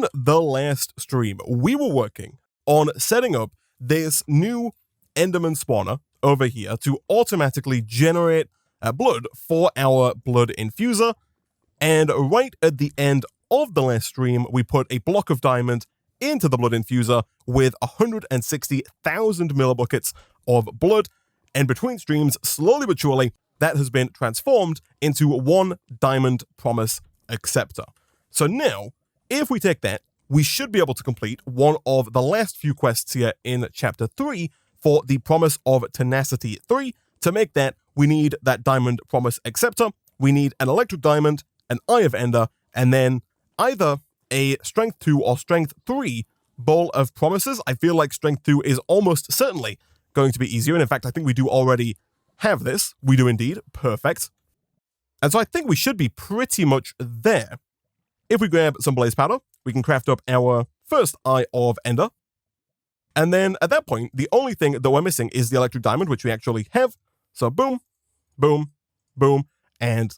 in the last stream, we were working on setting up this new Enderman spawner over here to automatically generate blood for our blood infuser. And right at the end of the last stream, we put a block of diamond into the blood infuser with 160,000 millibuckets of blood. And between streams, slowly but surely, that has been transformed into one diamond promise acceptor. So now, if we take that, we should be able to complete one of the last few quests here in Chapter 3 for the Promise of Tenacity 3. To make that, we need that diamond promise acceptor, we need an electric diamond, an Eye of Ender, and then either a Strength 2 or Strength 3 Bowl of Promises. I feel like Strength 2 is almost certainly going to be easier, and in fact, I think we do already have this. We do indeed. Perfect. And so I think we should be pretty much there. If we grab some blaze powder, we can craft up our first Eye of Ender. And then at that point, the only thing that we're missing is the electric diamond, which we actually have. So boom, boom, boom, and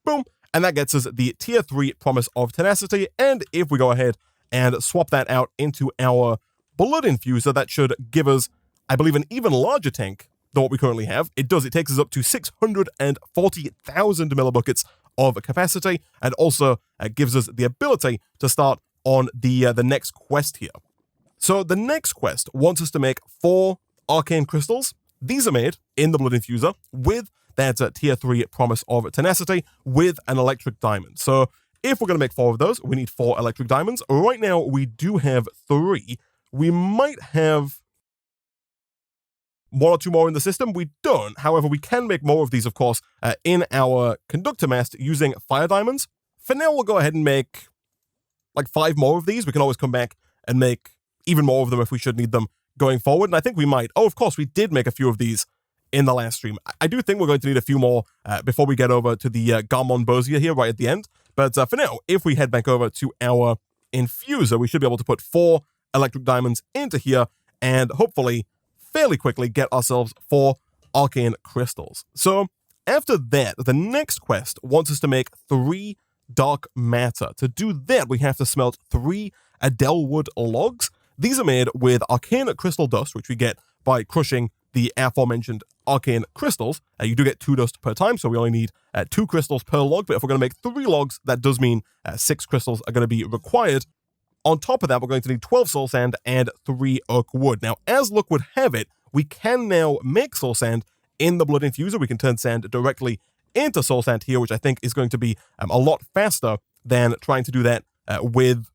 boom. And that gets us the Tier 3 Promise of Tenacity. And if we go ahead and swap that out into our blood infuser, that should give us, I believe, an even larger tank than what we currently have. It does. It takes us up to 640,000 millibuckets of capacity, and also gives us the ability to start on the next quest here. So the next quest wants us to make 4 arcane crystals. These are made in the blood infuser with that Tier 3 Promise of Tenacity with an electric diamond. So if we're going to make 4 of those, we need 4 electric diamonds. Right now, we do have 3. We might have 1 or 2 more in the system. We don't. However, we can make more of these, of course, in our conductor mast using fire diamonds. For now, we'll go ahead and make like 5 more of these. We can always come back and make even more of them if we should need them going forward. And I think we might. Oh, of course, we did make a few of these in the last stream. I do think we're going to need a few more before we get over to the Garmon Bosia here right at the end. But for now, if we head back over to our infuser, we should be able to put 4 electric diamonds into here and hopefully fairly quickly get ourselves 4 arcane crystals. So after that, the next quest wants us to make 3 dark matter. To do that, we have to smelt 3 Adelwood logs. These are made with arcane crystal dust, which we get by crushing the aforementioned arcane crystals. You do get 2 dust per time, so we only need 2 crystals per log. But if we're going to make 3 logs, that does mean 6 crystals are going to be required. On top of that, we're going to need 12 soul sand and 3 oak wood. Now, as luck would have it, we can now make soul sand in the blood infuser. We can turn sand directly into soul sand here, which I think is going to be a lot faster than trying to do that with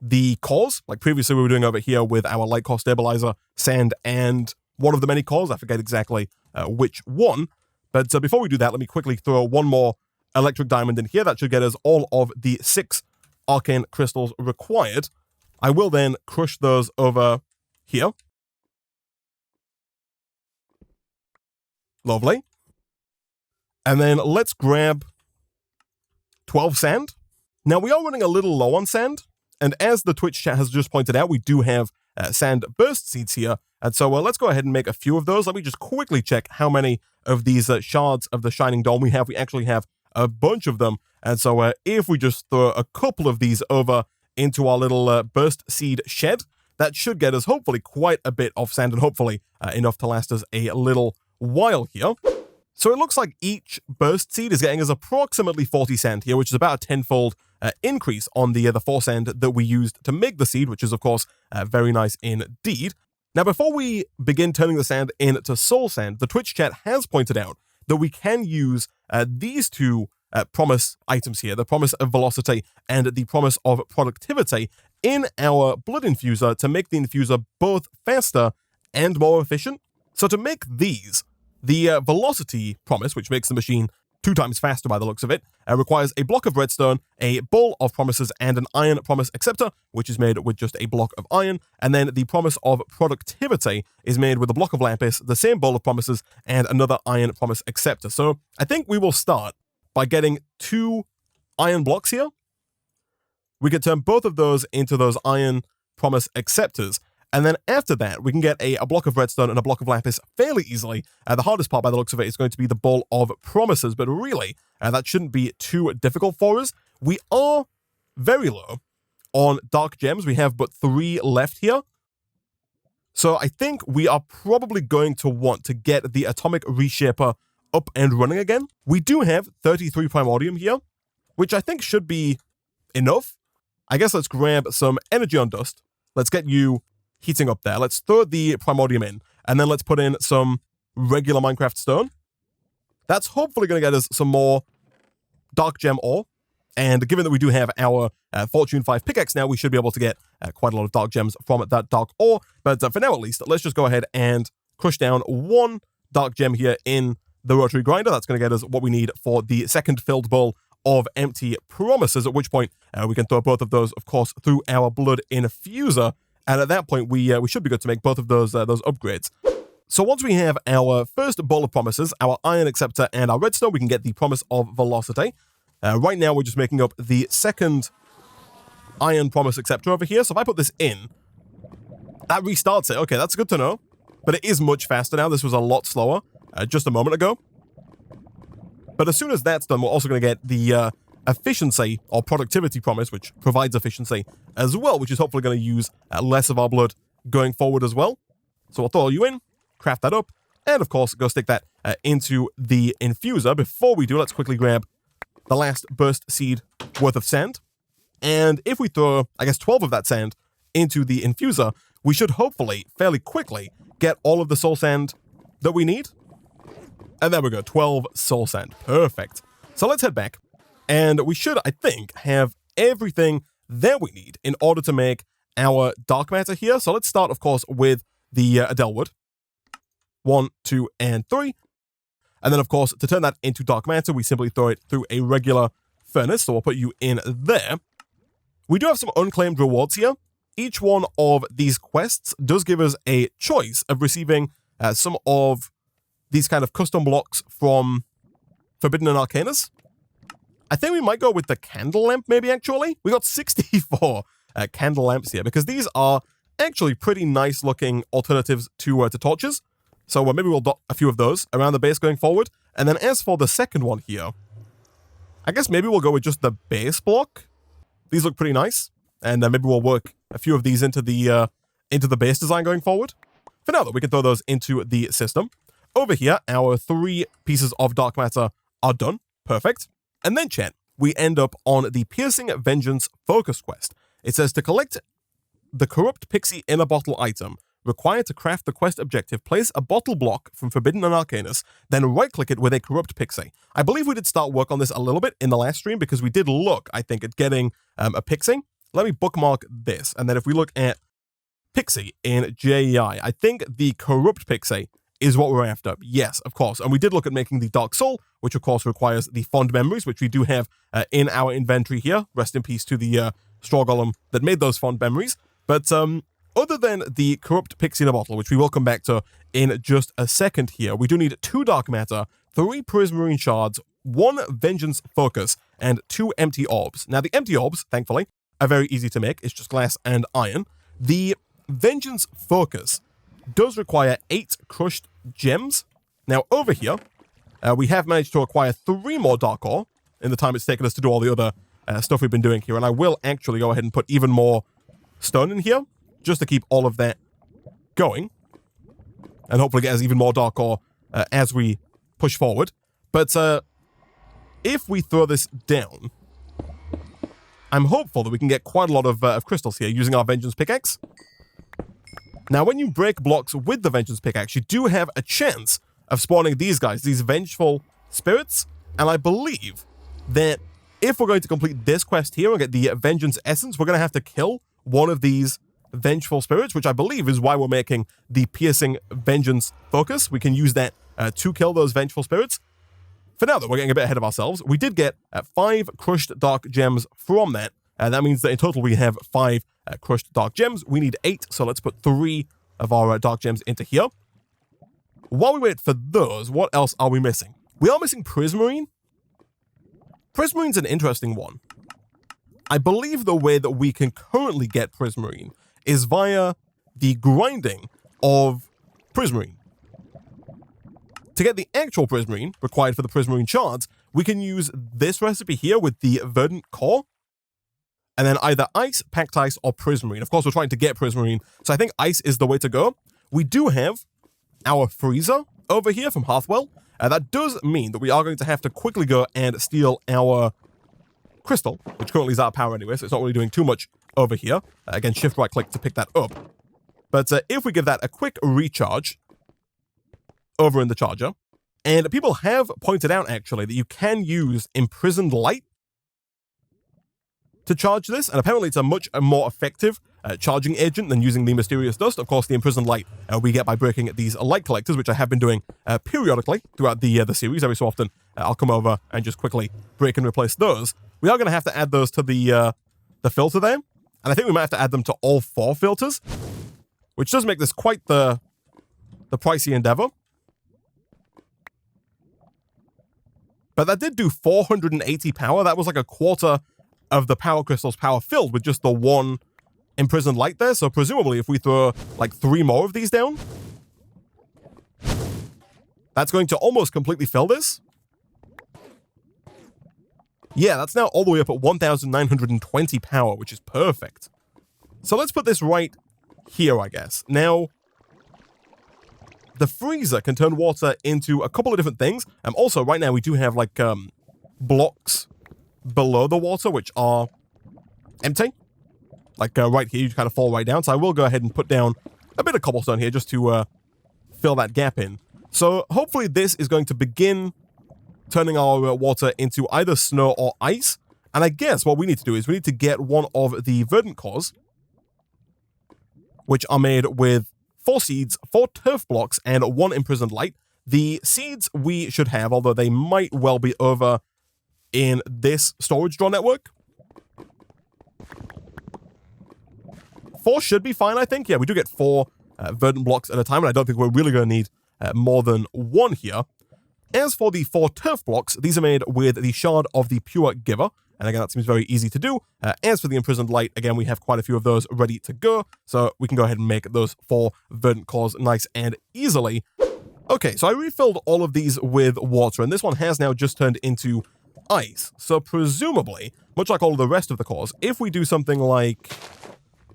the cores, like previously we were doing over here with our light core stabilizer, sand, and one of the many cores. I forget exactly which one. But before we do that, let me quickly throw 1 more electric diamond in here. That should get us all of the 6 arcane crystals required. I will then crush those over here. Lovely. And then let's grab 12 sand. Now we are running a little low on sand, and as the Twitch chat has just pointed out, we do have sand burst seeds here. And so let's go ahead and make a few of those. Let me just quickly check how many of these shards of the Shining Dome we have. We actually have a bunch of them. And so if we just throw a couple of these over into our little burst seed shed, that should get us hopefully quite a bit of sand, and hopefully enough to last us a little while here. So it looks like each burst seed is getting us approximately 40 sand here, which is about a 10-fold increase on the 4 sand that we used to make the seed, which is, of course, very nice indeed. Now, before we begin turning the sand into soul sand, the Twitch chat has pointed out that we can use these 2 promise items here, the promise of velocity and the promise of productivity, in our blood infuser to make the infuser both faster and more efficient. So to make these, the velocity promise, which makes the machine 2 times faster by the looks of it, requires a block of redstone, a bowl of promises, and an iron promise acceptor, which is made with just a block of iron. And then the promise of productivity is made with a block of lapis, the same bowl of promises, and another iron promise acceptor. So I think we will start by getting 2 iron blocks here. We can turn both of those into those iron promise acceptors. And then after that, we can get a block of redstone and a block of lapis fairly easily. The hardest part by the looks of it is going to be the bowl of promises, but really, that shouldn't be too difficult for us. We are very low on dark gems. We have but 3 left here. So I think we are probably going to want to get the Atomic Reshaper up and running again. We do have 33 Primordium here, which I think should be enough. I guess let's grab some Energy on Dust. Let's get you heating up there. Let's throw the Primordium in, and then let's put in some regular Minecraft stone. That's hopefully going to get us some more dark gem ore. And given that we do have our Fortune 5 pickaxe now, we should be able to get quite a lot of dark gems from that dark ore. But for now, at least, let's just go ahead and crush down 1 dark gem here in the rotary grinder. That's going to get us what we need for the second filled bowl of empty promises, at which point we can throw both of those, of course, through our blood infuser. And at that point, we should be good to make both of those upgrades. So once we have our first bowl of promises, our iron acceptor and our redstone, we can get the promise of velocity. Right now, we're just making up the second iron promise acceptor over here. So if I put this in, that restarts it. Okay, that's good to know. But it is much faster now. This was a lot slower just a moment ago. But as soon as that's done, we're also going to get the efficiency or productivity promise, which provides efficiency as well, which is hopefully going to use less of our blood going forward as well. So we'll throw you in, craft that up, and of course, go stick that into the infuser. Before we do, let's quickly grab the last burst seed worth of sand. And if we throw, I guess, 12 of that sand into the infuser, we should hopefully, fairly quickly, get all of the soul sand that we need. And there we go, 12 soul sand. Perfect. So let's head back. And we should, I think, have everything that we need in order to make our dark matter here. So let's start, of course, with the Adelwood. 1, 2, and 3. And then, of course, to turn that into dark matter, we simply throw it through a regular furnace. So we'll put you in there. We do have some unclaimed rewards here. Each one of these quests does give us a choice of receiving some of these kind of custom blocks from Forbidden and Arcanus. I think we might go with the candle lamp, maybe, actually. We got 64 candle lamps here, because these are actually pretty nice-looking alternatives to torches. So maybe we'll dot a few of those around the base going forward. And then as for the second one here, I guess maybe we'll go with just the base block. These look pretty nice. And maybe we'll work a few of these into the base design going forward. For now, though, we can throw those into the system. Over here, our 3 pieces of dark matter are done. Perfect. And then, chat, we end up on the Piercing Vengeance Focus quest. It says to collect the Corrupt Pixie in a Bottle item, required to craft the quest objective, place a bottle block from Forbidden and Arcanus, then right-click it with a Corrupt Pixie. I believe we did start work on this a little bit in the last stream, because we did look, I think, at getting a Pixie. Let me bookmark this, and then if we look at Pixie in JEI, I think the Corrupt Pixie is what we're after. Yes, of course. And we did look at making the Dark Soul, which of course requires the Fond Memories, which we do have in our inventory here. Rest in peace to the Straw Golem that made those Fond Memories. But other than the Corrupt Pixie in a Bottle, which we will come back to in just a second here, we do need 2 Dark Matter, 3 Prismarine Shards, 1 Vengeance Focus, and 2 Empty Orbs. Now, the Empty Orbs, thankfully, are very easy to make. It's just glass and iron. The Vengeance Focus does require 8 crushed gems. Now, over here, we have managed to acquire 3 more dark ore in the time it's taken us to do all the other stuff we've been doing here. And I will actually go ahead and put even more stone in here, just to keep all of that going. And hopefully get us even more dark ore as we push forward. But if we throw this down, I'm hopeful that we can get quite a lot of crystals here using our Vengeance Pickaxe. Now, when you break blocks with the Vengeance Pickaxe, you do have a chance of spawning these guys, these vengeful spirits. And I believe that if we're going to complete this quest here and get the Vengeance Essence, we're going to have to kill one of these vengeful spirits, which I believe is why we're making the Piercing Vengeance Focus. We can use that to kill those vengeful spirits. For now, though, we're getting a bit ahead of ourselves. We did get 5 crushed dark gems from that. That means that in total we have 5 crushed dark gems. We need 8, so let's put 3 of our dark gems into here. While we wait for those, what else are we missing? We are missing Prismarine. Prismarine's an interesting one. I believe the way that we can currently get Prismarine is via the grinding of Prismarine. To get the actual Prismarine required for the Prismarine shards, we can use this recipe here with the Verdant Core. and then either ice, packed ice, or prismarine. Of course, we're trying to get prismarine, so I think ice is the way to go. We do have our freezer over here from Hearthwell. That does mean that we are going to have to quickly go and steal our crystal, which currently is out of power anyway, so it's not really doing too much over here. Again, shift right click to pick that up. But if we give that a quick recharge over in the charger, and people have pointed out actually that you can use imprisoned light to charge this, and apparently it's a much more effective charging agent than using the mysterious dust. Of course, the imprisoned light we get by breaking these light collectors, which I have been doing periodically throughout the series. Every so often, I'll come over and just quickly break and replace those. We are going to have to add those to the filter there, and I think we might have to add them to all 4 filters, which does make this quite the pricey endeavor. But that did do 480 power. That was like a quarter of the power crystal's power filled with just the one imprisoned light there. So presumably if we throw like 3 more of these down, that's going to almost completely fill this. Yeah, that's now all the way up at 1,920 power, which is perfect. So let's put this right here, I guess. Now, the freezer can turn water into a couple of different things. Also, right now we do have like blocks below the water, which are empty. Like right here, you kind of fall right down. So I will go ahead and put down a bit of cobblestone here just to fill that gap in. So hopefully this is going to begin turning our water into either snow or ice. And I guess what we need to do is we need to get one of the verdant cores, which are made with 4 seeds, 4 turf blocks, and 1 imprisoned light. The seeds we should have, although they might well be over in this storage drawer network. 4 should be fine, I think. Yeah, we do get 4 verdant blocks at a time, and I don't think we're really going to need more than 1 here. As for the 4 turf blocks, these are made with the shard of the pure giver. And again, that seems very easy to do. As for the imprisoned light, again, we have quite a few of those ready to go. So we can go ahead and make those 4 verdant cores nice and easily. Okay, so I refilled all of these with water, and this one has now just turned into ice. So presumably, much like all of the rest of the cores, if we do something like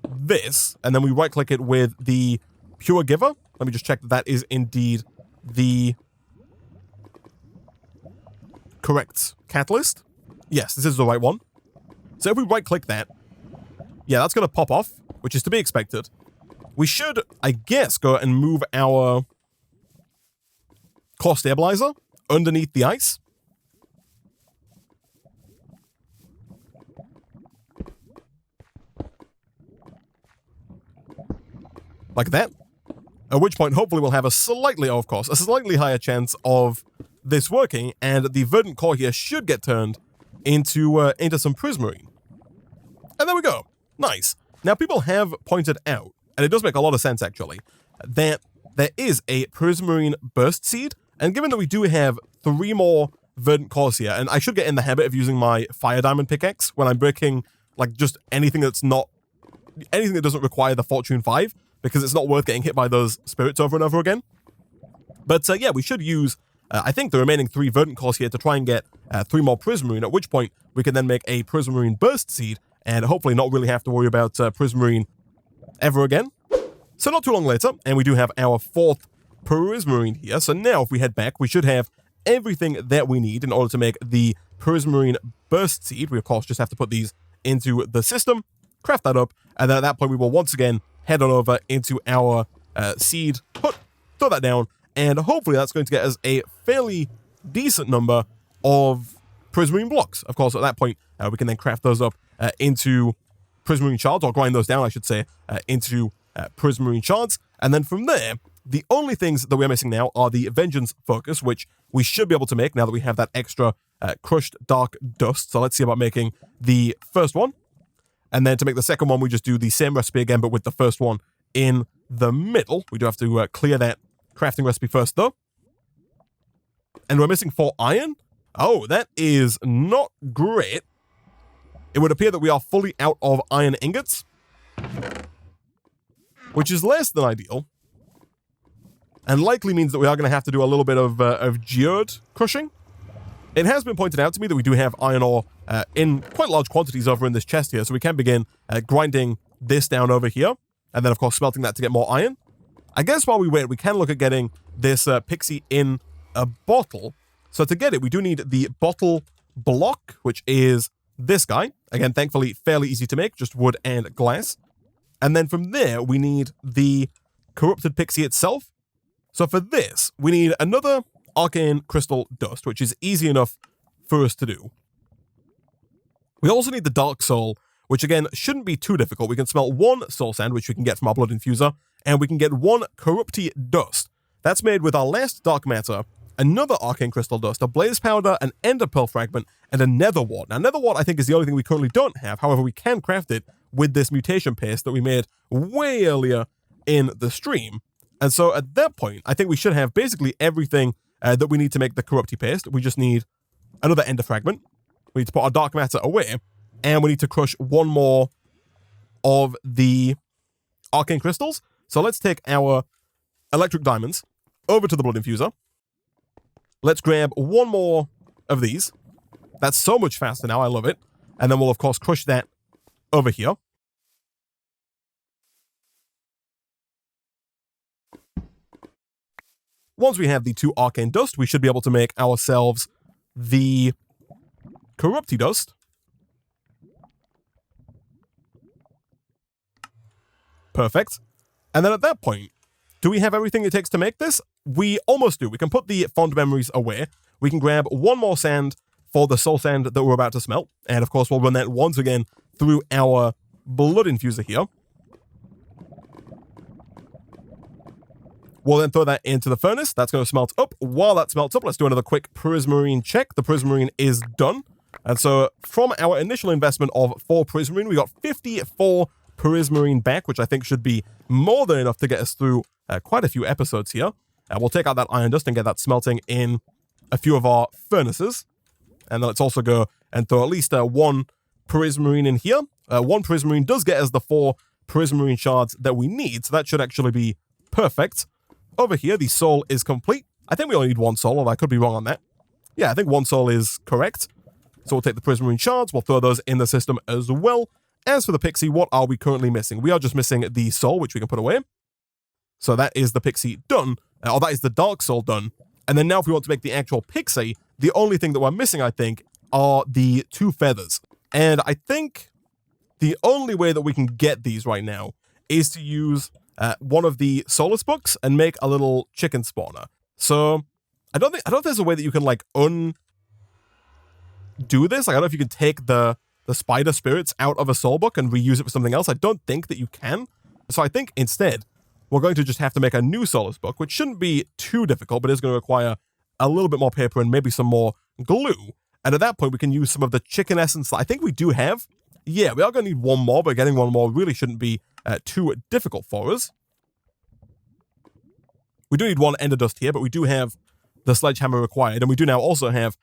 this, and then we right-click it with the pure giver, let me just check that that is indeed the correct catalyst. Yes, this is the right one. So if we right-click that, yeah, that's going to pop off, which is to be expected. We should, I guess, go and move our core stabilizer underneath the ice. Like that. At which point, hopefully, we'll have a slightly higher chance of this working, and the verdant core here should get turned into some prismarine. And there we go. Nice. Now, people have pointed out, and it does make a lot of sense, actually, that there is a prismarine burst seed, and given that we do have 3 more verdant cores here, and I should get in the habit of using my fire diamond pickaxe when I'm breaking, like, just anything that doesn't require the Fortune 5, because it's not worth getting hit by those spirits over and over again. But yeah, we should use, I think, the remaining 3 verdant cores here to try and get 3 more prismarine, at which point we can then make a prismarine burst seed, and hopefully not really have to worry about prismarine ever again. So not too long later, and we do have our 4th prismarine here. So now if we head back, we should have everything that we need in order to make the prismarine burst seed. We, of course, just have to put these into the system, craft that up, and then at that point we will once again head on over into our seed hut, throw that down, and hopefully that's going to get us a fairly decent number of prismarine blocks. Of course, at that point, we can then craft those up into prismarine shards, or grind those down, I should say, into prismarine shards. And then from there, the only things that we're missing now are the Vengeance Focus, which we should be able to make now that we have that extra crushed dark dust. So let's see about making the first one. And then to make the second one, we just do the same recipe again, but with the first one in the middle. We do have to clear that crafting recipe first, though. And we're missing 4 iron. Oh, that is not great. It would appear that we are fully out of iron ingots, which is less than ideal, and likely means that we are going to have to do a little bit of geode crushing. It has been pointed out to me that we do have iron ore in quite large quantities over in this chest here, so we can begin grinding this down over here, and then of course smelting that to get more iron. I guess while we wait, we can look at getting this pixie in a bottle. So to get it, we do need the bottle block, which is this guy. Again, thankfully, fairly easy to make, just wood and glass. And then from there, we need the corrupted pixie itself. So for this, we need another arcane crystal dust, which is easy enough for us to do. We also need the dark soul, which again, shouldn't be too difficult. We can smelt one soul sand, which we can get from our blood infuser, and we can get one corrupty dust. That's made with our last dark matter, another arcane crystal dust, a blaze powder, an ender pearl fragment, and a nether wart. Now, nether wart I think is the only thing we currently don't have. However, we can craft it with this mutation paste that we made way earlier in the stream. And so at that point, I think we should have basically everything that we need to make the corrupty paste. We just need another ender fragment. We need to put our dark matter away, and we need to crush one more of the arcane crystals. So let's take our electric diamonds over to the blood infuser. Let's grab one more of these. That's so much faster now, I love it. And then we'll of course crush that over here. Once we have the 2 arcane dust, we should be able to make ourselves the corrupty dust. Perfect. And then at that point, do we have everything it takes to make this? We almost do. We can put the fond memories away. We can grab one more sand for the soul sand that we're about to smelt. And of course, we'll run that once again through our blood infuser here. We'll then throw that into the furnace. That's going to smelt up. While that smelts up, let's do another quick prismarine check. The prismarine is done. And so from our initial investment of 4 prismarine, we got 54 prismarine back, which I think should be more than enough to get us through quite a few episodes here. We'll take out that iron dust and get that smelting in a few of our furnaces. And then let's also go and throw at least 1 prismarine in here. 1 prismarine does get us the 4 prismarine shards that we need, so that should actually be perfect. Over here, the soul is complete. I think we only need 1 soul, although I could be wrong on that. Yeah, I think 1 soul is correct. So we'll take the prismarine shards, we'll throw those in the system as well. As for the pixie, what are we currently missing? We are just missing the soul, which we can put away. So that is the pixie done, or that is the dark soul done. And then now if we want to make the actual pixie, the only thing that we're missing, I think, are the 2 feathers. And I think the only way that we can get these right now is to use one of the Soulus books and make a little chicken spawner. So I don't know if there's a way that you can like undo this. Like, I don't know if you can take the spider spirits out of a soul book and reuse it for something else. I don't think that you can. So I think instead, we're going to just have to make a new Soulus book, which shouldn't be too difficult, but is going to require a little bit more paper and maybe some more glue. And at that point, we can use some of the chicken essence that I think we do have. Yeah, we are going to need 1 more, but getting 1 more really shouldn't be too difficult for us. We do need 1 ender dust here, but we do have the sledgehammer required, and we do now also have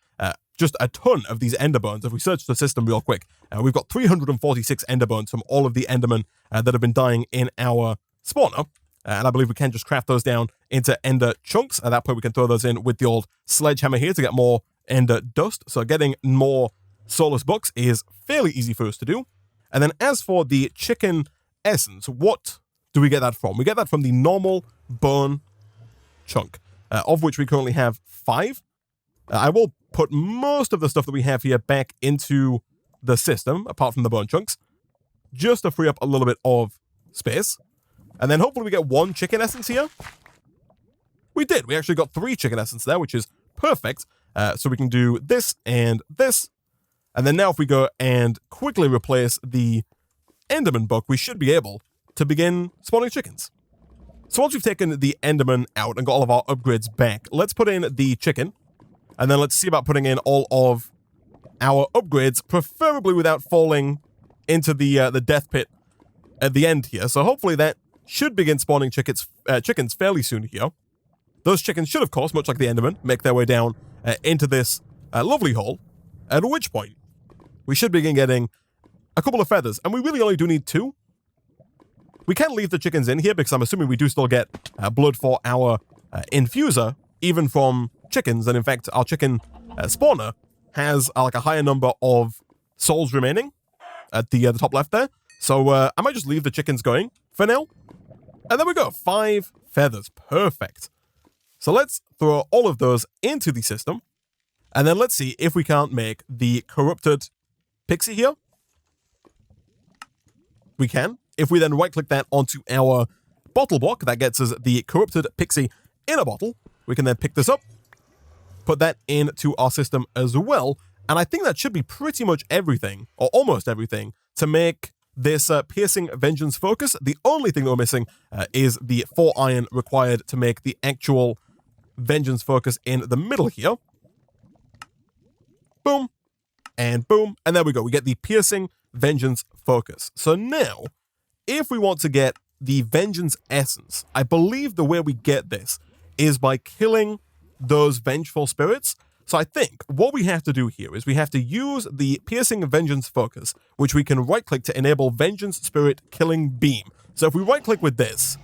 just a ton of these ender bones. If we search the system real quick, we've got 346 ender bones from all of the endermen that have been dying in our spawner. And I believe we can just craft those down into ender chunks. At that point, we can throw those in with the old sledgehammer here to get more ender dust. So getting more Soulus books is fairly easy for us to do. And then as for the chicken essence, what do we get that from? We get that from the normal bone chunk, of which we currently have 5. I will put most of the stuff that we have here back into the system, apart from the bone chunks, just to free up a little bit of space. And then hopefully we get 1 chicken essence here. We did. We actually got 3 chicken essence there, which is perfect. So we can do this and this. And then now if we go and quickly replace the Enderman book, we should be able to begin spawning chickens. So once we've taken the Enderman out and got all of our upgrades back, let's put in the chicken. And then let's see about putting in all of our upgrades, preferably without falling into the death pit at the end here. So hopefully that should begin spawning chickens fairly soon here. Those chickens should, of course, much like the Enderman, make their way down into this lovely hole, at which point we should begin getting a couple of feathers. And we really only do need 2. We can leave the chickens in here because I'm assuming we do still get blood for our infuser, even from chickens. And in fact, our chicken spawner has like a higher number of souls remaining at the top left there. So I might just leave the chickens going for now. And there we go, 5 feathers, perfect. So let's throw all of those into the system. And then let's see if we can't make the corrupted pixie here. We can. If we then right-click that onto our bottle block, that gets us the corrupted pixie in a bottle. We can then pick this up, put that into our system as well. And I think that should be pretty much everything, or almost everything, to make this piercing vengeance focus. The only thing that we're missing is the 4 iron required to make the actual vengeance focus in the middle here. Boom, and boom, and there we go. We get the piercing vengeance focus. So now, if we want to get the vengeance essence, I believe the way we get this is by killing those vengeful spirits. So I think what we have to do here is we have to use the piercing vengeance focus, which we can right-click to enable vengeance spirit killing beam. So if we right-click with this,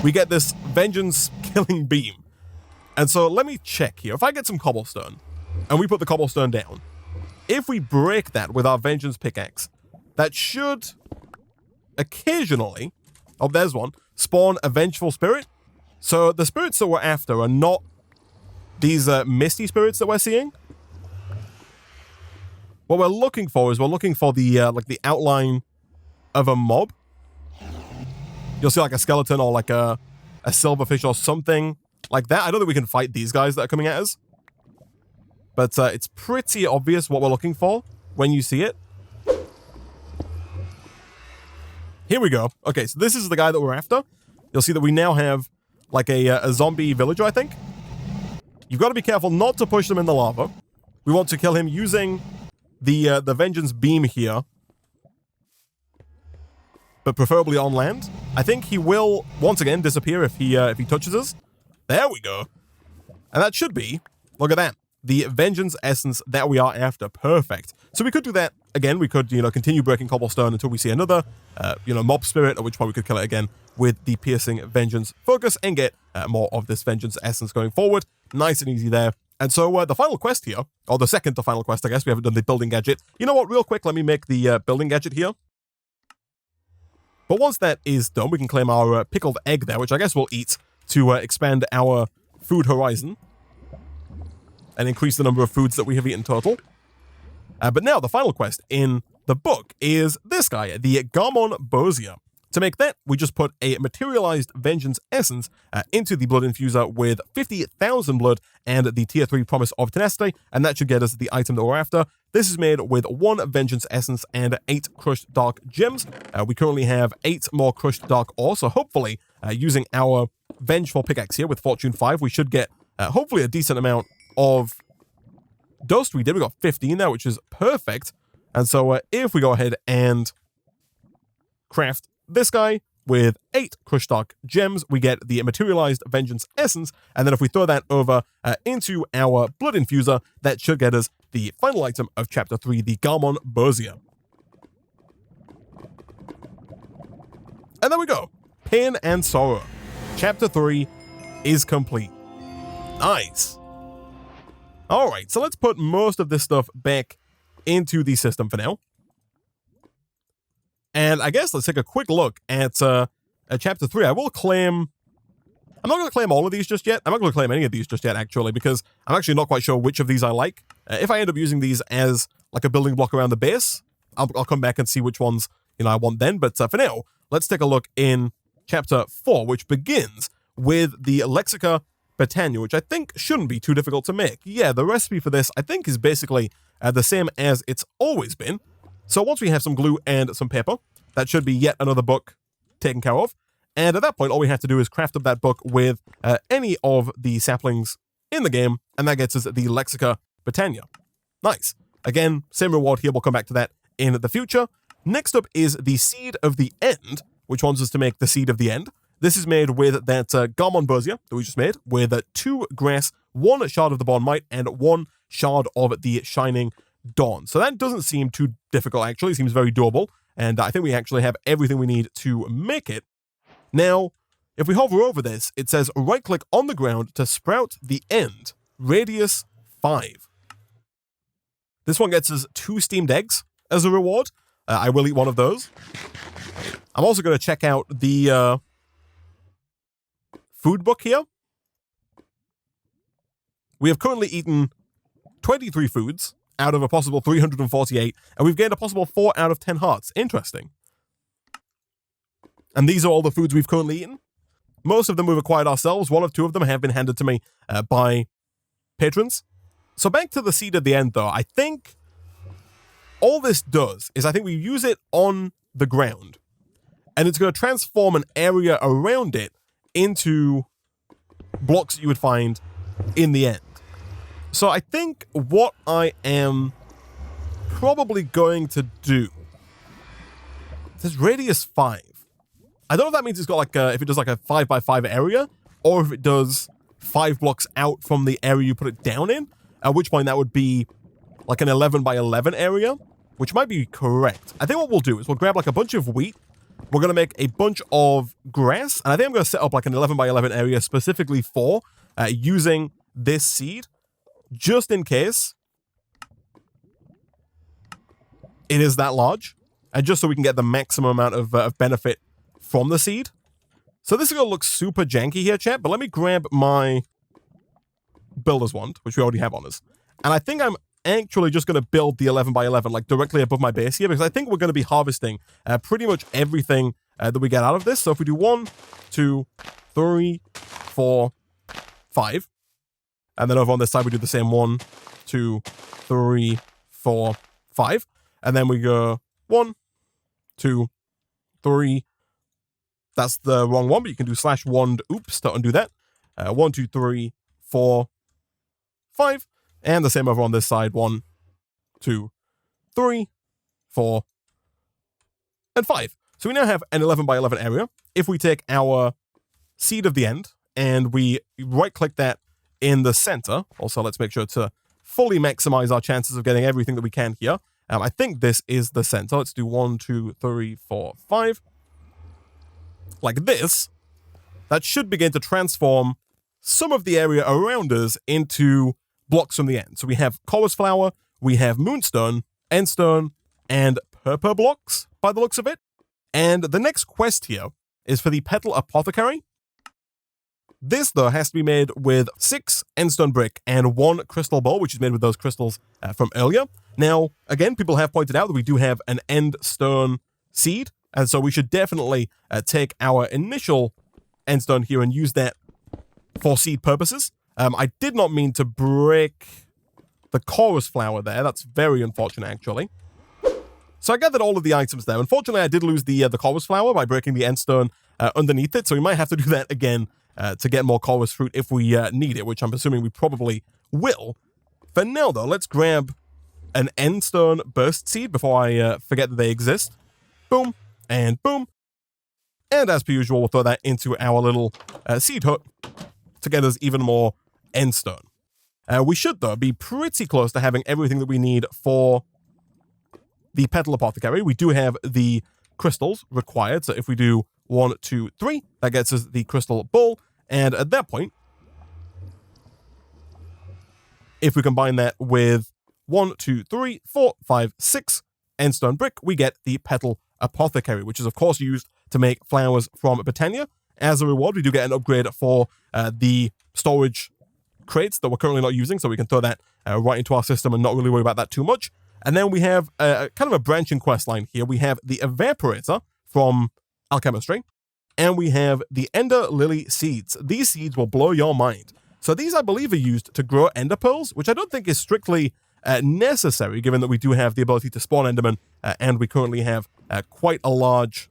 we get this vengeance killing beam. And so let me check here. If I get some cobblestone, and we put the cobblestone down, if we break that with our vengeance pickaxe, that should occasionally, oh, there's one, spawn a vengeful spirit. So the spirits that we're after are not these misty spirits that we're seeing. What we're looking for is we're looking for the like the outline of a mob. You'll see like a skeleton or like a silverfish or something like that. I don't think we can fight these guys that are coming at us, but it's pretty obvious what we're looking for when you see it. Here we go. Okay, so this is the guy that we're after. You'll see that we now have like a zombie villager, I think. You've got to be careful not to push them in the lava. We want to kill him using the vengeance beam here, but preferably on land. I think he will once again disappear if he touches us. There we go. And that should be, look at that, the vengeance essence that we are after. Perfect. So we could do that again. We could, continue breaking cobblestone until we see another, mob spirit, at which point we could kill it again with the piercing vengeance focus and get more of this vengeance essence going forward. Nice and easy there. And so the final quest here, or the second to final quest, I guess, we haven't done the building gadget. You know what, real quick, let me make the building gadget here. But once that is done, we can claim our pickled egg there, which I guess we'll eat to expand our food horizon and increase the number of foods that we have eaten total. But now the final quest in the book is this guy, the Garmonbosia. To make that, we just put a materialized vengeance essence into the blood infuser with 50,000 blood and the tier 3 promise of tenacity, and that should get us the item that we're after. This is made with 1 vengeance essence and 8 crushed dark gems. We currently have 8 more crushed dark ore, so hopefully using our vengeful pickaxe here with fortune 5, we should get hopefully a decent amount of dust. We got 15 there, which is perfect. And so if we go ahead and craft this guy with 8 crushed dark gems, we get the materialized vengeance essence, and then if we throw that over into our blood infuser, that should get us the final item of chapter 3, the Garmonbosia. And there we go. Pain and Sorrow. Chapter 3 is complete. Nice. Alright, so let's put most of this stuff back into the system for now. And I guess let's take a quick look at Chapter 3. I will claim... I'm not going to claim all of these just yet. I'm not going to claim any of these just yet, actually, because I'm actually not quite sure which of these I like. If I end up using these as like a building block around the base, I'll come back and see which ones I want then. But for now, let's take a look in Chapter 4, which begins with the Lexica Britannia, which I think shouldn't be too difficult to make. Yeah, the recipe for this, I think, is basically the same as it's always been. So once we have some glue and some paper, that should be yet another book taken care of. And at that point, all we have to do is craft up that book with any of the saplings in the game, and that gets us the Lexica Britannia. Nice. Again, same reward here. We'll come back to that in the future. Next up is the Seed of the End, which wants us to make the Seed of the End. This is made with that Garmonbosia that we just made, with 2 grass, 1 shard of the Bond Might, and 1 shard of the Shining Dawn. So that doesn't seem too difficult, actually. It seems very doable, and I think we actually have everything we need to make it. Now, if we hover over this, it says right-click on the ground to sprout the end, radius 5. This one gets us 2 steamed eggs as a reward. I will eat one of those. I'm also going to check out the food book here. We have currently eaten 23 foods out of a possible 348, and we've gained a possible 4 out of 10 hearts. Interesting. And these are all the foods we've currently eaten. Most of them we've acquired ourselves. 1 or 2 of them have been handed to me by patrons. So back to the seed at the end, though. I think all this does is I think we use it on the ground, and it's going to transform an area around it into blocks that you would find in the end. So I think what I am probably going to do, this radius 5. I don't know if that means it's got like if it does like a 5x5 area, or if it does 5 blocks out from the area you put it down in, at which point that would be like an 11x11 area, which might be correct. I think what we'll do is we'll grab like a bunch of wheat. We're going to make a bunch of grass, and I think I'm going to set up like an 11x11 area specifically for using this seed, just in case it is that large, and just so we can get the maximum amount of benefit from the seed. So this is going to look super janky here, chat, but let me grab my builder's wand, which we already have on us. And I think I'm actually just going to build the 11x11 like directly above my base here, because I think we're going to be harvesting pretty much everything that we get out of this. So if we do 1, 2, 3, 4, 5, and then over on this side we do the same 1, 2, 3, 4, 5, and then we go 1, 2, 3. That's the wrong one, but you can do /wand oops to undo that. 1, 2, 3, 4, 5. And the same over on this side. 1, 2, 3, 4, and 5. So we now have an 11x11 area. If we take our seed of the end and we right-click that in the center, also let's make sure to fully maximize our chances of getting everything that we can here. I think this is the center. Let's do 1, 2, 3, 4, 5. Like this. That should begin to transform some of the area around us into blocks from the end. So we have chorus flower, we have moonstone, endstone, and purple blocks by the looks of it. And the next quest here is for the petal apothecary. This, though, has to be made with 6 endstone brick and 1 crystal bowl, which is made with those crystals from earlier. Now, again, people have pointed out that we do have an endstone seed, and so we should definitely take our initial endstone here and use that for seed purposes. I did not mean to break the chorus flower there. That's very unfortunate, actually. So I gathered all of the items there. Unfortunately, I did lose the chorus flower by breaking the endstone underneath it, so we might have to do that again to get more chorus fruit if we need it, which I'm assuming we probably will. For now, though, let's grab an endstone burst seed before I forget that they exist. Boom, and boom. And as per usual, we'll throw that into our little seed hut to get us even more endstone. We should, though, be pretty close to having everything that we need for the petal apothecary. We do have the crystals required, so if we do 1, 2, 3, that gets us the crystal bowl, and at that point, if we combine that with 1, 2, 3, 4, 5, 6 endstone brick, we get the petal apothecary, which is of course used to make flowers from Botania. As a reward, we do get an upgrade for the storage crates that we're currently not using, so we can throw that right into our system and not really worry about that too much. And then we have kind of a branching quest line here. We have the Evaporator from Alchemistry, and we have the Ender Lily seeds. These seeds will blow your mind. So these, I believe, are used to grow Ender pearls, which I don't think is strictly necessary, given that we do have the ability to spawn Enderman, and we currently have quite a large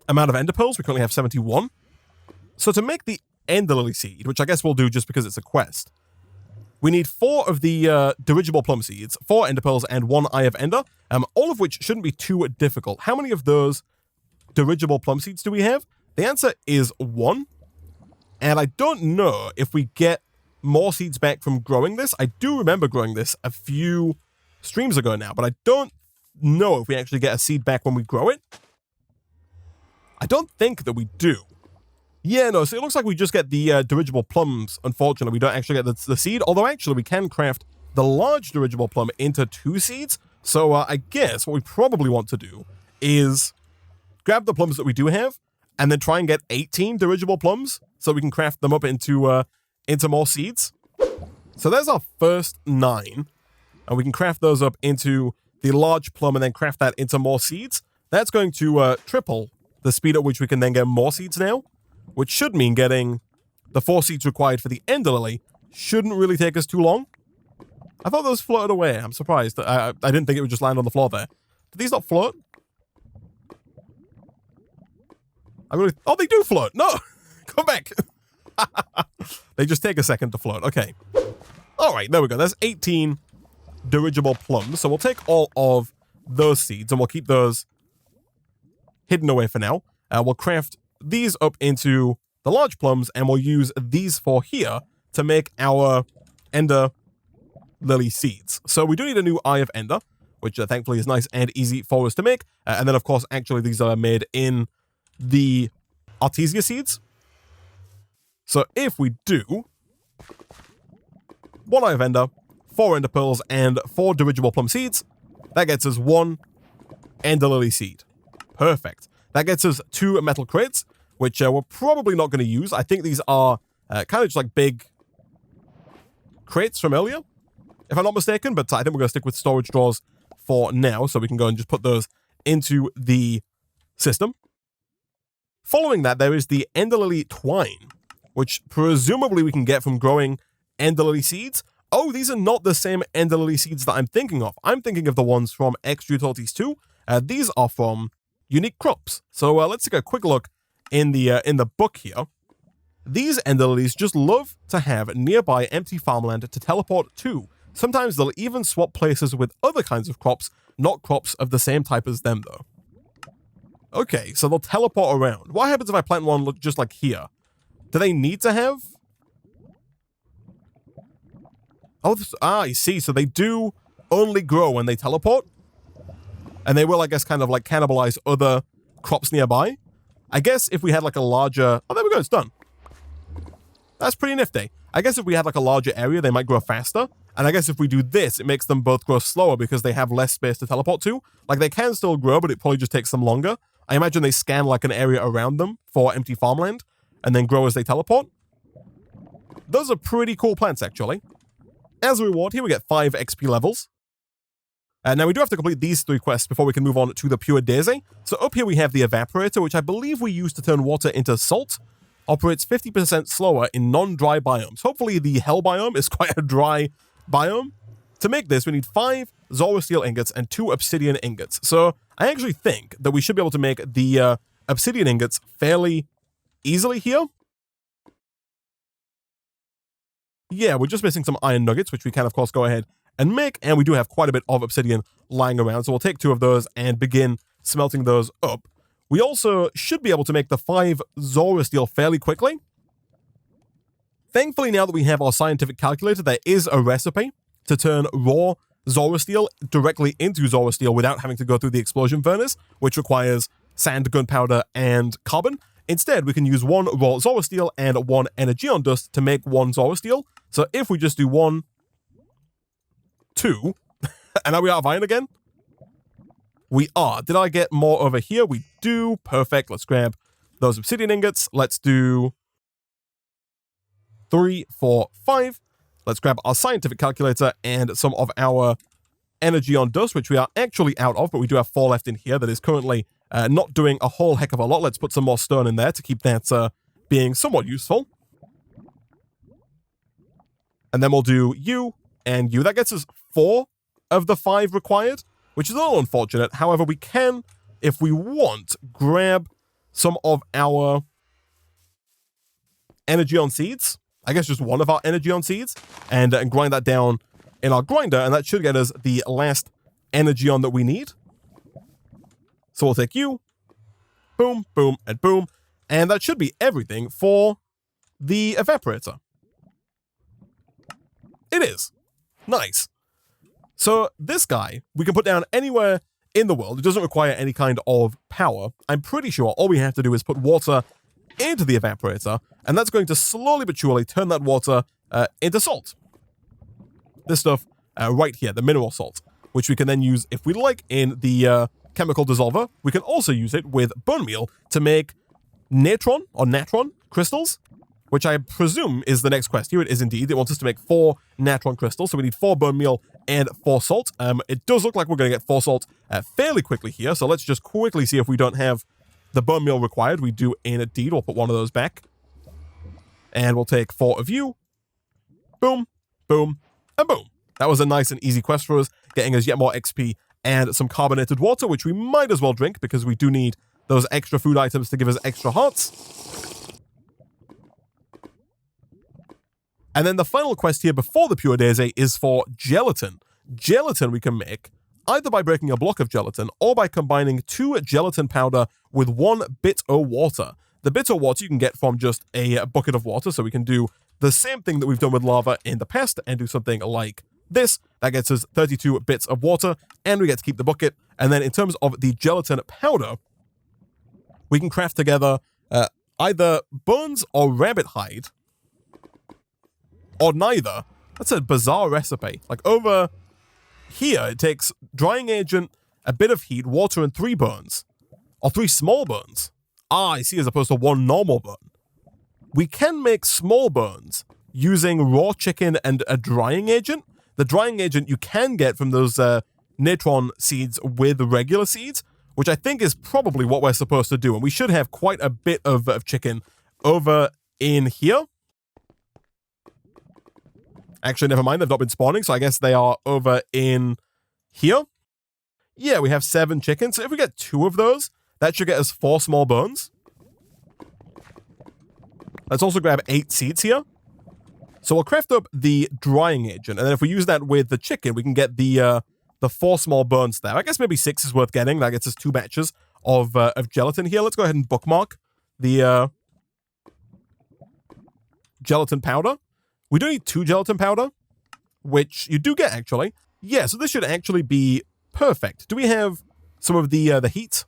amount of Ender pearls. We currently have 71. So to make the Ender Lily seed, which I guess we'll do just because it's a quest, we need 4 of the dirigible plum seeds, 4 Ender pearls, and 1 Eye of Ender, all of which shouldn't be too difficult. How many of those dirigible plum seeds do we have? The answer is 1. And I don't know if we get more seeds back from growing this. I do remember growing this a few streams ago now, but I don't know if we actually get a seed back when we grow it. I don't think that we do. Yeah, no, so it looks like we just get the dirigible plums. Unfortunately, we don't actually get the seed, although actually we can craft the large dirigible plum into 2 seeds. So I guess what we probably want to do is grab the plums that we do have and then try and get 18 dirigible plums so we can craft them up into more seeds. So there's our first 9, and we can craft those up into the large plum and then craft that into more seeds. That's going to triple the speed at which we can then get more seeds now, which should mean getting the 4 seeds required for the Ender Lily shouldn't really take us too long. I thought those floated away. I'm surprised. I didn't think it would just land on the floor there. Did these not float? Oh, they do float. No! Come back. They just take a second to float. Okay. All right, there we go. There's 18 dirigible plums. So we'll take all of those seeds and we'll keep those hidden away for now. We'll craft these up into the large plums and we'll use these 4 here to make our Ender Lily seeds. So we do need a new Eye of Ender, which thankfully is nice and easy for us to make. And then, of course, actually these are made in the Artesia seeds. So if we do 1 Eye of Ender, 4 Ender Pearls, and 4 dirigible plum seeds, that gets us 1 Ender Lily seed. Perfect. That gets us 2 metal crates, which we're probably not going to use. I think these are kind of just like big crates from earlier, if I'm not mistaken, but I think we're going to stick with storage drawers for now, so we can go and just put those into the system. Following that, there is the Ender Lily twine, which presumably we can get from growing Ender Lily seeds. Oh, these are not the same Ender Lily seeds that I'm thinking of. I'm thinking of the ones from Extra Utilities 2. These are from unique crops. So let's take a quick look in the book here. These Ender Lilies just love to have nearby empty farmland to teleport to. Sometimes they'll even swap places with other kinds of crops, not crops of the same type as them though. Okay, so they'll teleport around. What happens if I plant one just like here? Do they need to have? Oh, I see. So they do only grow when they teleport. And they will, I guess, kind of like cannibalize other crops nearby. I guess if we had like a larger... Oh, there we go. It's done. That's pretty nifty. I guess if we had like a larger area, they might grow faster. And I guess if we do this, it makes them both grow slower because they have less space to teleport to. Like they can still grow, but it probably just takes them longer. I imagine they scan like an area around them for empty farmland and then grow as they teleport. Those are pretty cool plants, actually. As a reward, here we get 5 XP levels. Now we do have to complete these 3 quests before we can move on to the Pure Daisy. So up here we have the Evaporator, which I believe we use to turn water into salt. Operates 50% slower in non-dry biomes. Hopefully the Hell biome is quite a dry biome. To make this, we need 5 Zora Steel ingots and 2 Obsidian ingots. So I actually think that we should be able to make the Obsidian ingots fairly easily here. Yeah, we're just missing some iron nuggets, which we can, of course, go ahead and make. And we do have quite a bit of obsidian lying around. So we'll take 2 of those and begin smelting those up. We also should be able to make the 5 Zora Steel fairly quickly. Thankfully, now that we have our scientific calculator, there is a recipe to turn raw Zora Steel directly into Zora Steel without having to go through the explosion furnace, which requires sand, gunpowder, and carbon. Instead, we can use 1 raw Zora Steel and 1 Energeon Dust to make 1 Zora Steel. So if we just do 1, 2, and are we out of iron again? We are. Did I get more over here? We do. Perfect. Let's grab those obsidian ingots. Let's do 3, 4, 5. Let's grab our scientific calculator and some of our Energeon Dust, which we are actually out of, but we do have 4 left in here that is currently not doing a whole heck of a lot. Let's put some more stone in there to keep that being somewhat useful. And then we'll do you and you. That gets us 4 of the 5 required, which is a little unfortunate. However, we can, if we want, grab some of our Energeon seeds. I guess just 1 of our Energeon seeds and grind that down in our grinder, and that should get us the last Energeon that we need. So we'll take you, boom, boom, and boom, and that should be everything for the Evaporator. It is. Nice. So this guy, we can put down anywhere in the world. It doesn't require any kind of power. I'm pretty sure all we have to do is put water into the Evaporator, and that's going to slowly but surely turn that water into salt. This stuff right here, the mineral salt, which we can then use, if we like, in the chemical dissolver. We can also use it with bone meal to make natron crystals, which I presume is the next quest. Here it is indeed. It wants us to make 4 natron crystals, so we need 4 bone meal and 4 salt. It does look like we're going to get 4 salt fairly quickly here, so let's just quickly see if we don't have the bone meal required. We do indeed. We'll put one of those back. And we'll take 4 of you. Boom, boom, and boom. That was a nice and easy quest for us, getting us yet more XP and some carbonated water, which we might as well drink because we do need those extra food items to give us extra hearts. And then the final quest here before the Pure Daisy is for gelatin. Gelatin we can make either by breaking a block of gelatin or by combining 2 gelatin powder with 1 bit of water. The bitter water you can get from just a bucket of water, so we can do the same thing that we've done with lava in the past and do something like this. That gets us 32 bits of water, and we get to keep the bucket. And then in terms of the gelatin powder, we can craft together either bones or rabbit hide, or neither. That's a bizarre recipe. Like over here, it takes drying agent, a bit of heat, water, and 3 bones. Or 3 small bones. Ah, I see, as opposed to 1 normal bone. We can make small bones using raw chicken and a drying agent. The drying agent you can get from those natron seeds with regular seeds, which I think is probably what we're supposed to do. And we should have quite a bit of chicken over in here. Actually, never mind, they've not been spawning, so I guess they are over in here. Yeah, we have 7 chickens, so if we get 2 of those, that should get us 4 small bones. Let's also grab 8 seeds here. So we'll craft up the drying agent, and then if we use that with the chicken, we can get the 4 small bones there. I guess maybe 6 is worth getting. That gets us 2 batches of gelatin here. Let's go ahead and bookmark the gelatin powder. We do need 2 gelatin powder, which you do get, actually. Yeah, so this should actually be perfect. Do we have some of the heat?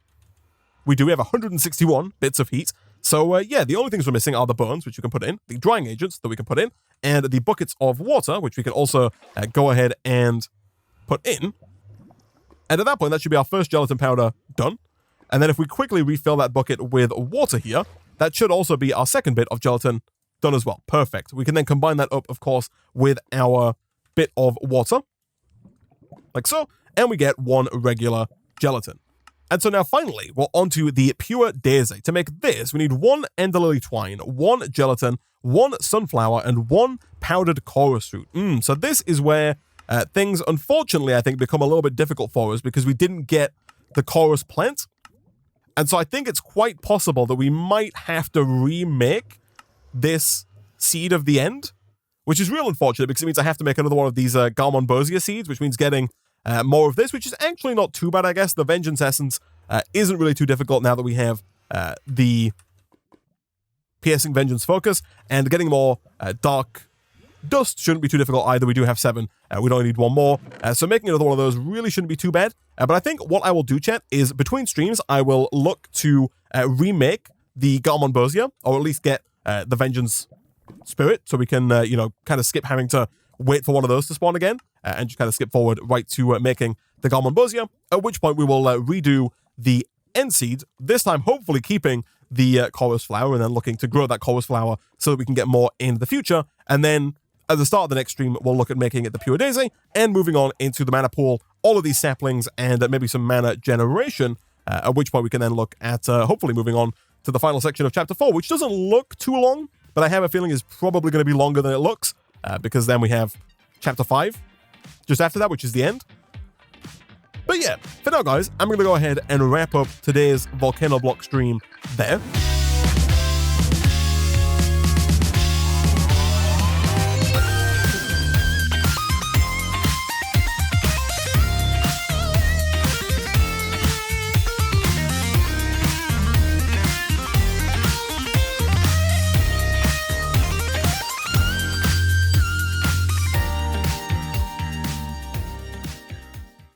We do. We have 161 bits of heat. So, yeah, the only things we're missing are the bones, which you can put in, the drying agents that we can put in, and the buckets of water, which we can also go ahead and put in. And at that point, that should be our first gelatin powder done. And then if we quickly refill that bucket with water here, that should also be our second bit of gelatin done as well. Perfect. We can then combine that up, of course, with our bit of water, like so, and we get 1 regular gelatin. And so now finally, we're onto the Pure Daisy. To make this, we need 1 ender lily twine, 1 gelatin, 1 sunflower, and 1 powdered chorus root. So this is where things, unfortunately, I think, become a little bit difficult for us because we didn't get the chorus plant. And so I think it's quite possible that we might have to remake this seed of the end, which is real unfortunate because it means I have to make another one of these Garmonbosia seeds, which means getting more of this, which is actually not too bad, I guess. The Vengeance Essence isn't really too difficult now that we have the Piercing Vengeance Focus, and getting more Dark Dust shouldn't be too difficult either. We do have 7. We'd only need 1 more. So making another one of those really shouldn't be too bad. But I think what I will do, chat, is between streams, I will look to remake the Garmonbosia, or at least get the Vengeance Spirit, so we can, kind of skip having to wait for one of those to spawn again, and just kind of skip forward right to making the Garmonbosia, at which point we will redo the end seed, this time hopefully keeping the chorus flower, and then looking to grow that chorus flower so that we can get more in the future. And then at the start of the next stream, we'll look at making it the Pure Daisy, and moving on into the mana pool, all of these saplings, and maybe some mana generation, at which point we can then look at hopefully moving on to the final section of Chapter 4, which doesn't look too long, but I have a feeling is probably going to be longer than it looks, because then we have Chapter 5 just after that, which is the end. But yeah, for now, guys, I'm going to go ahead and wrap up today's Volcano Block stream there.